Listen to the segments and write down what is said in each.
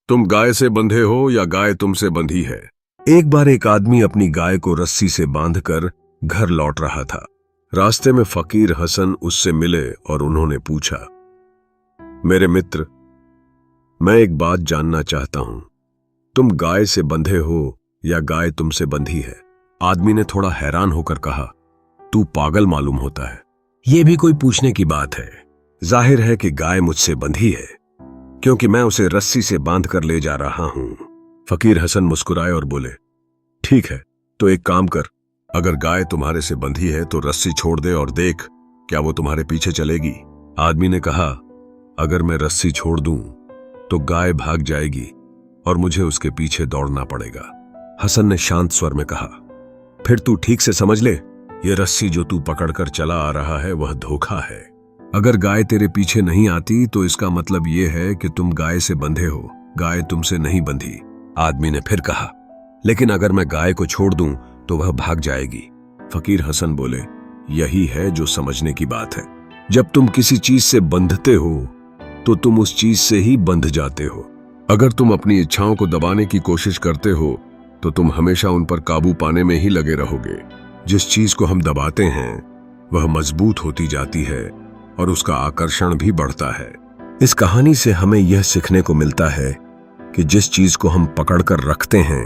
तुम गाय से बंधे हो या गाय तुमसे बंधी है। एक बार एक आदमी अपनी गाय को रस्सी से बांधकर घर लौट रहा था। रास्ते में फकीर हसन उससे मिले और उन्होंने पूछा, मेरे मित्र, मैं एक बात जानना चाहता हूं, तुम गाय से बंधे हो या गाय तुमसे बंधी है। आदमी ने थोड़ा हैरान होकर कहा, तू पागल मालूम होता है, यह भी कोई पूछने की बात है। जाहिर है कि गाय मुझसे बंधी है, क्योंकि मैं उसे रस्सी से बांध कर ले जा रहा हूं। फकीर हसन मुस्कुराए और बोले, ठीक है, तो एक काम कर, अगर गाय तुम्हारे से बंधी है तो रस्सी छोड़ दे और देख, क्या वो तुम्हारे पीछे चलेगी। आदमी ने कहा, अगर मैं रस्सी छोड़ दूं तो गाय भाग जाएगी और मुझे उसके पीछे दौड़ना पड़ेगा। हसन ने शांत स्वर में कहा, फिर तू ठीक से समझ ले, ये रस्सी जो तू पकड़कर चला आ रहा है वह धोखा है। अगर गाय तेरे पीछे नहीं आती तो इसका मतलब यह है कि तुम गाय से बंधे हो, गाय तुमसे नहीं बंधी। आदमी ने फिर कहा, लेकिन अगर मैं गाय को छोड़ दूं तो वह भाग जाएगी। फकीर हसन बोले, यही है जो समझने की बात है। जब तुम किसी चीज से बंधते हो तो तुम उस चीज से ही बंध जाते हो। अगर तुम अपनी इच्छाओं को दबाने की कोशिश करते हो तो तुम हमेशा उन पर काबू पाने में ही लगे रहोगे। जिस चीज को हम दबाते हैं वह मजबूत होती जाती है और उसका आकर्षण भी बढ़ता है। इस कहानी से हमें यह सीखने को मिलता है कि जिस चीज को हम पकड़कर रखते हैं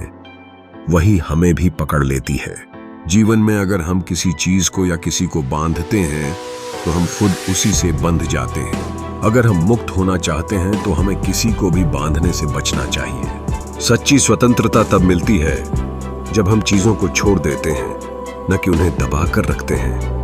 वही हमें भी पकड़ लेती है। जीवन में अगर हम किसी चीज को या किसी को बांधते हैं तो हम खुद उसी से बंध जाते हैं। अगर हम मुक्त होना चाहते हैं तो हमें किसी को भी बांधने से बचना चाहिए। सच्ची स्वतंत्रता तब मिलती है जब हम चीजों को छोड़ देते हैं, न कि उन्हें दबा कर रखते हैं।